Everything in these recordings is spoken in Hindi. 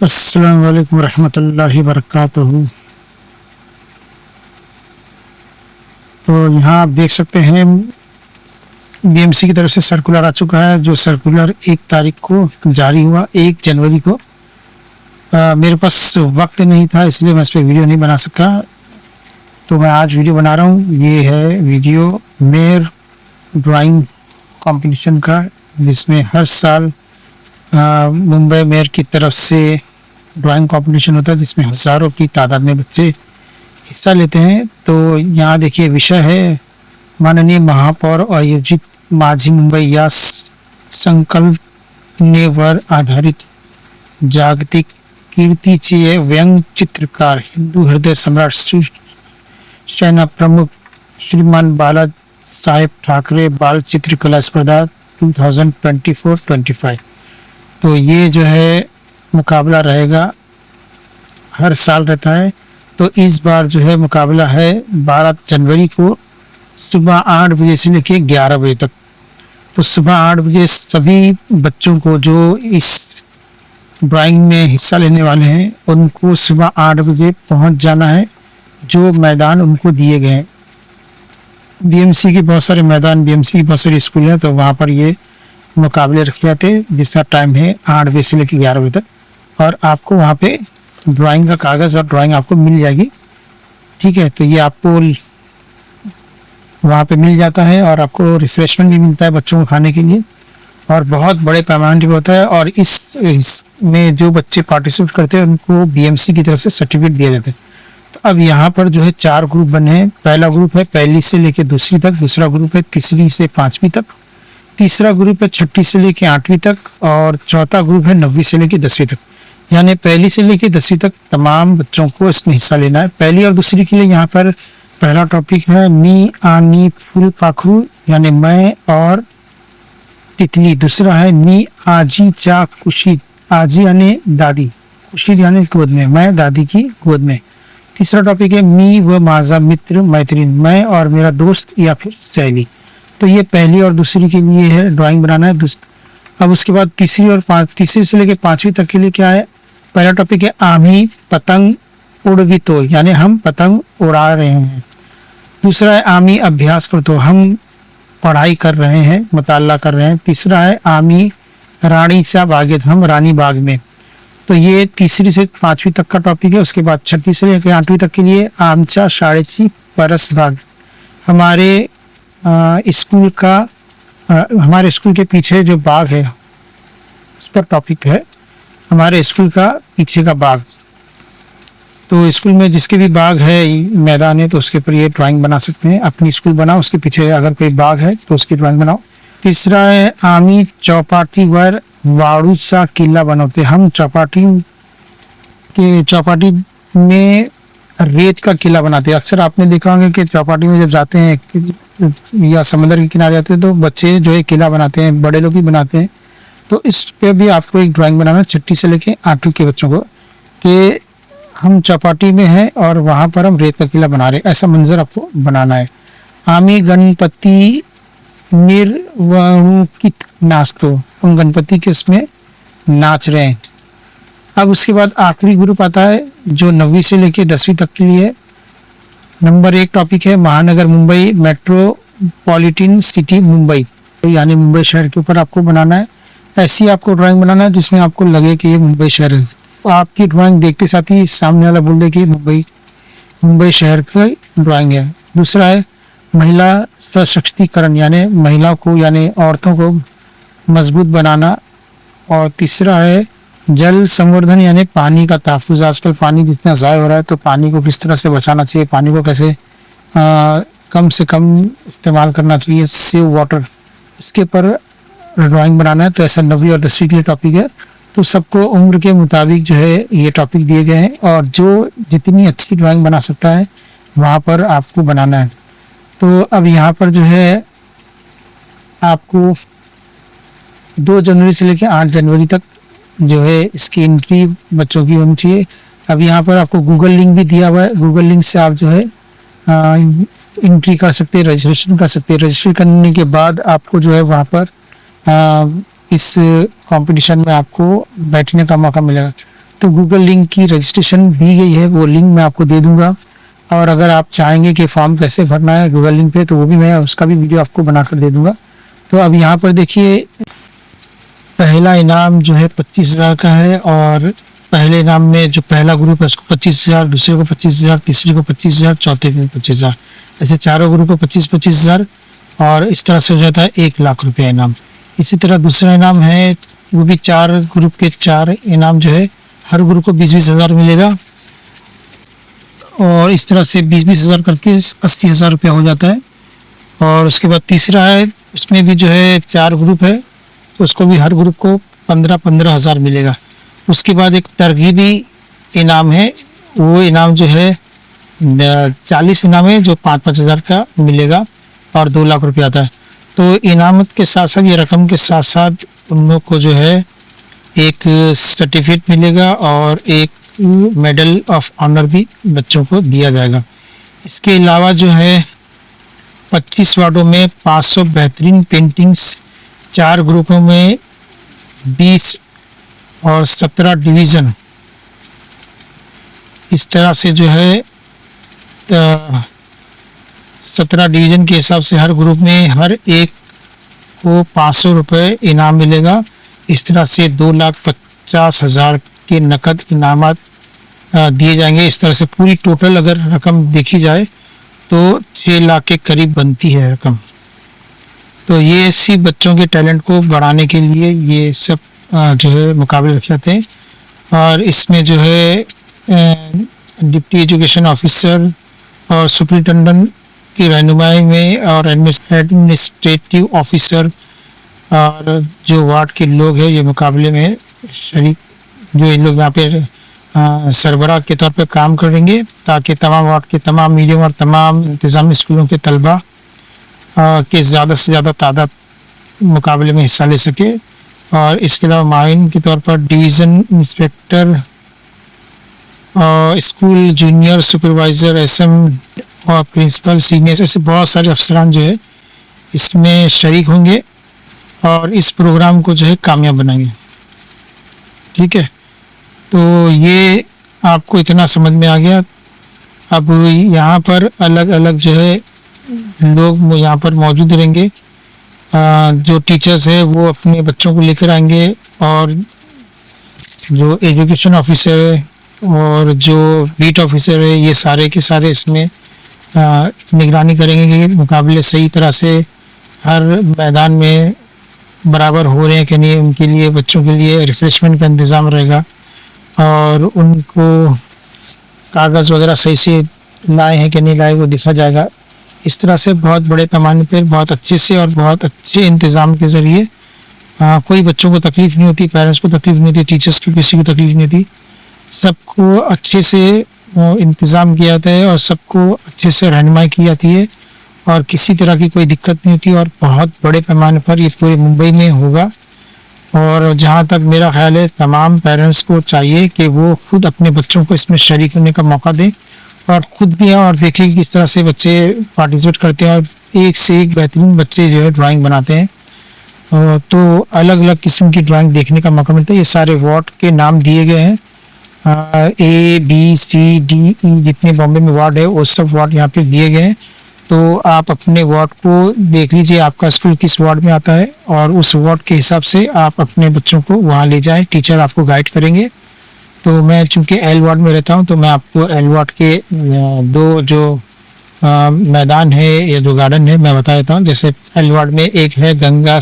अस्सलाम वालेकुम रहमतुल्लाहि वबरकातुहू। तो यहाँ आप देख सकते हैं बीएमसी की तरफ से सर्कुलर आ चुका है। जो सर्कुलर 1 तारीख को जारी हुआ, 1 जनवरी को। मेरे पास वक्त नहीं था, इसलिए मैं इस पर वीडियो नहीं बना सका, तो मैं आज वीडियो बना रहा हूँ। ये है वीडियो मेयर ड्राइंग कंपटीशन का, जिसमें हर साल मुंबई मेयर की तरफ से ड्राइंग कंपटीशन होता है, जिसमें हज़ारों की तादाद में बच्चे हिस्सा लेते हैं। तो यहाँ देखिए, विषय है माननीय महापौर आयोजित माझी मुंबई या संकल्पनेवर आधारित जागतिक कीर्तिचेय व्यंग चित्रकार हिंदू हृदय सम्राट श्री सेना प्रमुख श्रीमान बाला साहेब ठाकरे बाल चित्रकला स्पर्धा 2024-25। तो ये जो है मुकाबला रहेगा, हर साल रहता है। तो इस बार जो है मुकाबला है 12 जनवरी को सुबह 8 बजे से लेकर 11 बजे तक। तो सुबह 8 बजे सभी बच्चों को जो इस ड्राइंग में हिस्सा लेने वाले हैं, उनको सुबह 8 बजे पहुंच जाना है जो मैदान उनको दिए गए हैं। बीएमसी के बहुत सारे मैदान, बीएमसी की बहुत सारी स्कूल हैं, तो वहाँ पर ये मुकाबले रखे जाते हैं, जिसका टाइम है 8 बजे से लेकर 11 बजे तक। और आपको वहाँ पे ड्राइंग का कागज़ और ड्राइंग आपको मिल जाएगी, ठीक है। तो ये आपको वहाँ पे मिल जाता है, और आपको रिफ्रेशमेंट भी मिलता है बच्चों को खाने के लिए, और बहुत बड़े पैमाने पर होता है। और इसमें जो बच्चे पार्टिसिपेट करते हैं उनको बीएमसी की तरफ से सर्टिफिकेट दिया जाता है। तो अब यहाँ पर जो है 4 ग्रुप बने हैं। पहला ग्रुप है 1 से लेकर 2 तक, दूसरा ग्रुप है 3 से 5वीं तक, तीसरा ग्रुप है 6 से लेकर 8वीं तक, और चौथा ग्रुप है 9वीं से लेकर 10वीं तक। यानी 1 से लेकर 10वीं तक तमाम बच्चों को इसमें हिस्सा लेना है। 1 और 2 के लिए यहाँ पर पहला टॉपिक है मी आनी फूल पाखरू, यानी मैं और तितली। दूसरा है मी आजी चा कुशी, आजी यानी दादी, कुशी यानी गोद में, मैं दादी की गोद में। तीसरा टॉपिक है मी व माजा मित्र मैत्रीन, मैं और मेरा दोस्त या फिर सहेली। तो ये 1 और 2 के लिए है, ड्राइंग बनाना है। अब उसके बाद 3 से लेकर 5वीं तक के लिए क्या है, पहला टॉपिक है आमी पतंग उड़वितो, यानी हम पतंग उड़ा रहे हैं। दूसरा है आमी अभ्यास करतो, हम पढ़ाई कर रहे हैं, मुताला कर रहे हैं। तीसरा है आमी रानी सा बागेत, हम रानी बाग में। तो ये 3 से 5वीं तक का टॉपिक है। उसके बाद 6 से लेकर 8वीं तक के लिए आमचा शाळेची परस बाग, हमारे स्कूल का हमारे स्कूल के पीछे जो बाग है उस पर टॉपिक है, हमारे स्कूल का पीछे का बाग। तो स्कूल में जिसके भी बाग है, मैदान है, तो उसके ऊपर ये ड्राइंग बना सकते हैं। अपनी स्कूल बनाओ, उसके पीछे अगर कोई बाग है तो उसकी ड्राइंग बनाओ। तीसरा है आमी चौपाटी वर वाड़ू सा किला बनाते, हम चौपाटी में रेत का किला बनाते हैं। अक्सर आपने देखा होगा कि चौपाटी में जब जाते हैं या समंदर के किनारे जाते हैं तो बच्चे जो है किला बनाते हैं, बड़े लोग भी बनाते हैं। तो इस पे भी आपको एक ड्राइंग बनाना है 6 से लेकर 8वीं के बच्चों को, कि हम चौपाटी में हैं और वहाँ पर हम रेत का किला बना रहे हैं, ऐसा मंजर आपको बनाना है। आमी गणपति निर्वणुकित नाचतो, हम गणपति के इसमें नाच रहे हैं। अब उसके बाद आखिरी ग्रुप आता है जो 9वीं से लेकर 10वीं तक के लिए। नंबर 1 टॉपिक है महानगर मुंबई मेट्रोपॉलिटन सिटी मुंबई, यानी मुंबई शहर के ऊपर आपको बनाना है। ऐसी आपको ड्राइंग बनाना है जिसमें आपको लगे कि ये मुंबई शहर है। आपकी ड्राइंग देखते साथ ही सामने वाला बोल दे कि मुंबई शहर की ड्राइंग है। दूसरा है महिला सशक्तिकरण, यानी महिला को यानी औरतों को मजबूत बनाना। और तीसरा है जल संवर्धन, यानी पानी का तहफ़्फ़ुज़। आजकल पानी जितना ज़ाया हो रहा है, तो पानी को किस तरह से बचाना चाहिए, पानी को कैसे कम से कम इस्तेमाल करना चाहिए, सेव वाटर, इसके ऊपर ड्राइंग बनाना है। तो ऐसा 9वीं और 10वीं के लिए टॉपिक है। तो सबको उम्र के मुताबिक जो है ये टॉपिक दिए गए हैं, और जो जितनी अच्छी ड्राइंग बना सकता है वहाँ पर आपको बनाना है। तो अब यहाँ पर जो है आपको 2 जनवरी से लेकर 8 जनवरी तक जो है इसकी एंट्री बच्चों की होनी चाहिए। अब यहाँ पर आपको गूगल लिंक भी दिया हुआ है, गूगल लिंक से आप जो है एंट्री कर सकते हैं, रजिस्ट्रेशन कर सकते हैं। रजिस्ट्रेशन करने के बाद आपको जो है वहाँ पर इस कंपटीशन में आपको बैठने का मौका मिलेगा। तो गूगल लिंक की रजिस्ट्रेशन दी गई है, वो लिंक मैं आपको दे दूंगा। और अगर आप चाहेंगे कि फॉर्म कैसे भरना है गूगल लिंक पे, तो वो भी मैं उसका भी वीडियो आपको बनाकर दे दूंगा। तो अब यहाँ पर देखिए, पहला इनाम जो है 25,000 का है, और पहले इनाम में जो पहला ग्रुप है उसको 25,000, दूसरे को 25,000, तीसरे को 25,000, चौथे को 25,000, ऐसे चारों ग्रुप को 25,000 और इस तरह से हो जाता है 1,00,000 रुपया इनाम। इसी तरह दूसरा इनाम है, वो भी 4 ग्रुप के 4 इनाम जो है, हर ग्रुप को 20,000 मिलेगा, और इस तरह से 20,000 करके 80,000 रुपया हो जाता है। और उसके बाद तीसरा है, उसमें भी जो है 4 ग्रुप है, तो उसको भी हर ग्रुप को 15,000 मिलेगा। उसके बाद एक तरगीबी इनाम है, वो इनाम जो है 40 इनाम है जो 5,000 का मिलेगा और 2,00,000 रुपया आता है। तो इनामत के साथ साथ, ये रकम के साथ साथ उन लोग को जो है एक सर्टिफिकेट मिलेगा और एक मेडल ऑफ ऑनर भी बच्चों को दिया जाएगा। इसके अलावा जो है 25 वार्डों में 500 बेहतरीन पेंटिंग्स, 4 ग्रुपों में 20 और 17 डिवीज़न, इस तरह से जो है 17 डिवीज़न के हिसाब से हर ग्रुप में हर एक को 500 रुपये इनाम मिलेगा। इस तरह से 2,50,000 के नकद इनामात दिए जाएंगे। इस तरह से पूरी टोटल अगर रकम देखी जाए तो 6,00,000 के करीब बनती है रकम। तो ये इसी बच्चों के टैलेंट को बढ़ाने के लिए ये सब जो है मुकाबले रखे जाते हैं। और इसमें जो है डिप्टी एजुकेशन ऑफिसर और सुपरिटेंडेंट की रहनुमाई में और एडमिनिस्ट्रेटिव ऑफिसर और जो वार्ड के लोग हैं ये मुकाबले में शरीक, जो इन लोग यहाँ पे सरबराह के तौर पे काम करेंगे, ताकि तमाम वार्ड के तमाम मीडियम और तमाम इंतज़ामी स्कूलों के तलबा के ज़्यादा से ज़्यादा तादाद मुकाबले में हिस्सा ले सके। और इसके अलावा माहिन के तौर पर division inspector, school junior supervisor, SM और प्रिंसिपल, सीनियर्स, ऐसे बहुत सारे अफसरान जो है इसमें शरीक होंगे और इस प्रोग्राम को जो है कामयाब बनाएंगे। ठीक है, तो ये आपको इतना समझ में आ गया। अब यहाँ पर अलग अलग जो है लोग यहाँ पर मौजूद रहेंगे। जो टीचर्स है वो अपने बच्चों को लेकर आएंगे, और जो एजुकेशन ऑफिसर है और जो बीट ऑफिसर है ये सारे के सारे इसमें निगरानी करेंगे कि मुकाबले सही तरह से हर मैदान में बराबर हो रहे हैं कि नहीं। उनके लिए, बच्चों के लिए रिफ्रेशमेंट का इंतज़ाम रहेगा और उनको कागज़ वगैरह सही से लाए हैं कि नहीं लाए वो देखा जाएगा। इस तरह से बहुत बड़े पैमाने पर, बहुत अच्छे से और बहुत अच्छे इंतज़ाम के ज़रिए कोई बच्चों को तकलीफ़ नहीं होती, पेरेंट्स को तकलीफ़ नहीं होती, टीचर्स को किसी को तकलीफ़ नहीं होती। सबको अच्छे से इंतज़ाम किया जाता है और सबको अच्छे से रहनुमाई की जाती है और किसी तरह की कोई दिक्कत नहीं होती। और बहुत बड़े पैमाने पर ये पूरे मुंबई में होगा। और जहाँ तक मेरा ख्याल है, तमाम पेरेंट्स को चाहिए कि वो खुद अपने बच्चों को इसमें शरीक होने का मौका दें और ख़ुद भी और देखें कि किस तरह से बच्चे पार्टिसिपेट करते हैं और एक से एक बेहतरीन बच्चे जो है ड्राइंग बनाते हैं। तो अलग अलग किस्म की ड्राइंग देखने का मौका मिलता है। ये सारे वार्ड के नाम दिए गए हैं, A, B, C, D, E, जितने बॉम्बे में वार्ड है वो सब वार्ड यहाँ पे दिए गए हैं। तो आप अपने वार्ड को देख लीजिए, आपका स्कूल किस वार्ड में आता है और उस वार्ड के हिसाब से आप अपने बच्चों को वहाँ ले जाएं। टीचर आपको गाइड करेंगे। तो मैं चूँकि एल वार्ड में रहता हूँ तो मैं आपको एल वार्ड के 2 जो मैदान है या जो गार्डन है मैं बता देता हूँ। जैसे एल वार्ड में एक है गंगा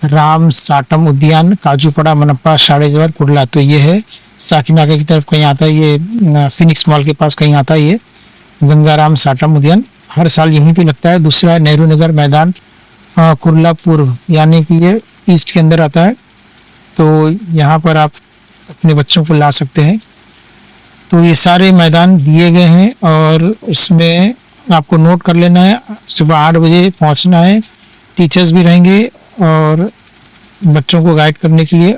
राम साटम उद्यान, काजूपड़ा, मनप्पा, शाड़ेजवर, कुडला। तो ये है साकिनाका की तरफ कहीं आता है, ये फिनिक्स मॉल के पास कहीं आता है ये गंगाराम साटम उद्यान, हर साल यहीं पे लगता है। दूसरा नेहरू नगर मैदान, कुर्ला पूर्व, यानी कि ये ईस्ट के अंदर आता है। तो यहाँ पर आप अपने बच्चों को ला सकते हैं। तो ये सारे मैदान दिए गए हैं और उसमें आपको नोट कर लेना है। सुबह 8 बजे पहुँचना है। टीचर्स भी रहेंगे और बच्चों को गाइड करने के लिए।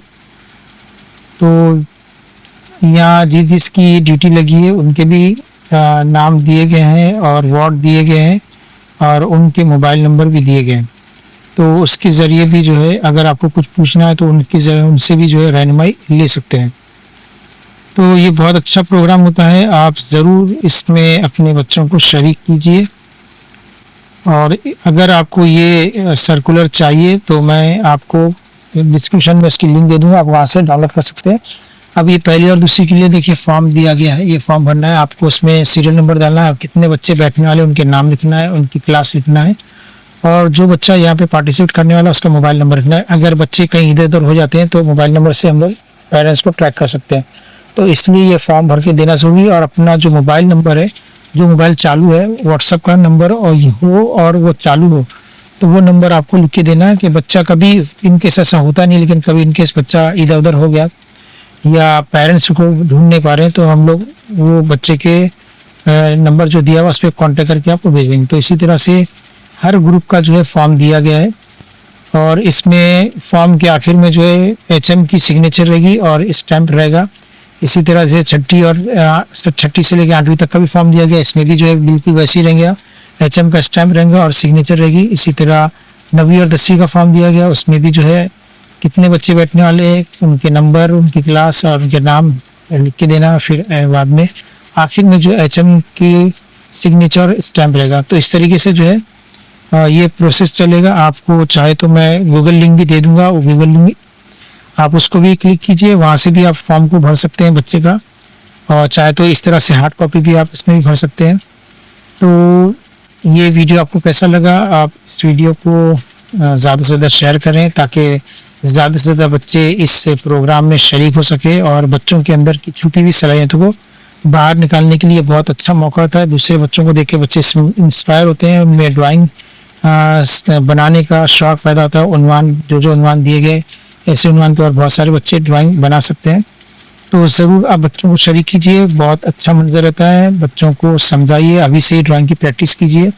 तो यहाँ जिसकी ड्यूटी लगी है उनके भी नाम दिए गए हैं और वार्ड दिए गए हैं और उनके मोबाइल नंबर भी दिए गए हैं। तो उसके ज़रिए भी जो है अगर आपको कुछ पूछना है तो उनके उनसे भी जो है रहनुमाई ले सकते हैं। तो ये बहुत अच्छा प्रोग्राम होता है, आप ज़रूर इसमें अपने बच्चों को शरीक कीजिए। और अगर आपको ये सर्कुलर चाहिए तो मैं आपको डिस्क्रिप्शन में इसकी लिंक दे दूंगा, आप वहाँ से डाउनलोड कर सकते हैं। अब ये पहली और दूसरी के लिए देखिए फॉर्म दिया गया है, ये फॉर्म भरना है आपको, उसमें सीरियल नंबर डालना है, कितने बच्चे बैठने वाले उनके नाम लिखना है, उनकी क्लास लिखना है, और जो बच्चा यहाँ पे पार्टिसिपेट करने वाला उसका मोबाइल नंबर लिखना है। अगर बच्चे कहीं इधर उधर हो जाते हैं तो मोबाइल नंबर से हम लोग पेरेंट्स को ट्रैक कर सकते हैं। तो इसलिए ये फॉर्म भर के देना जरूरी है। और अपना जो मोबाइल नंबर है, जो मोबाइल चालू है, व्हाट्सएप का नंबर और ये हो और वो चालू हो, तो वो नंबर आपको लिख के देना है कि बच्चा कभी इनकेस ऐसा होता नहीं, लेकिन कभी इनकेस बच्चा इधर उधर हो गया या पेरेंट्स को ढूंढ नहीं पा रहे हैं तो हम लोग वो बच्चे के नंबर जो दिया हुआ उस पर कॉन्टेक्ट करके आपको भेज देंगे। तो इसी तरह से हर ग्रुप का जो है फॉर्म दिया गया है, और इसमें फॉर्म के आखिर में जो है HM की सिग्नेचर रहेगी और स्टैंप रहेगा। इसी तरह से छठी से लेकर 8वीं तक का भी फॉर्म दिया गया, इसमें भी जो है बिल्कुल वैसे ही रहेगा, HM का स्टैंप रहेगा और सिग्नेचर रहेगी। इसी तरह 9वीं और 10वीं का फॉर्म दिया गया, उसमें भी जो है कितने बच्चे बैठने वाले हैं, उनके नंबर, उनकी क्लास और उनके नाम लिख के देना। फिर बाद में आखिर में जो HM की सिग्नेचर स्टैंप रहेगा। तो इस तरीके से जो है ये प्रोसेस चलेगा। आपको चाहे तो मैं गूगल लिंक भी दे दूंगा, वो गूगल लिंक आप उसको भी क्लिक कीजिए, वहाँ से भी आप फॉर्म को भर सकते हैं बच्चे का, और चाहे तो इस तरह से हार्ड कॉपी भी आप इसमें भी भर सकते हैं। तो ये वीडियो आपको कैसा लगा, आप इस वीडियो को ज़्यादा से ज़्यादा शेयर करें ताकि ज़्यादा से ज़्यादा बच्चे इस प्रोग्राम में शरीक हो सके, और बच्चों के अंदर की छुपी हुई सलाहियतों को बाहर निकालने के लिए बहुत अच्छा मौका होता है। दूसरे बच्चों को देख के बच्चे इंस्पायर होते हैं, उनमें ड्राइंग बनाने का शौक़ पैदा होता है। उन्वान जो उन्वान दिए गए, ऐसे उन्वान पे और बहुत सारे बच्चे ड्राइंग बना सकते हैं। तो ज़रूर आप बच्चों को शरीक कीजिए, बहुत अच्छा मंजर रहता है। बच्चों को समझाइए, अभी से ही ड्राइंग की प्रैक्टिस कीजिए,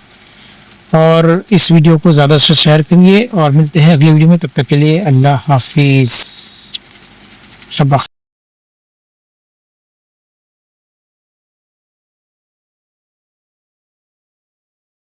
और इस वीडियो को ज़्यादा से शेयर करिए। और मिलते हैं अगले वीडियो में, तब तक के लिए अल्लाह हाफिज़। शब्बा।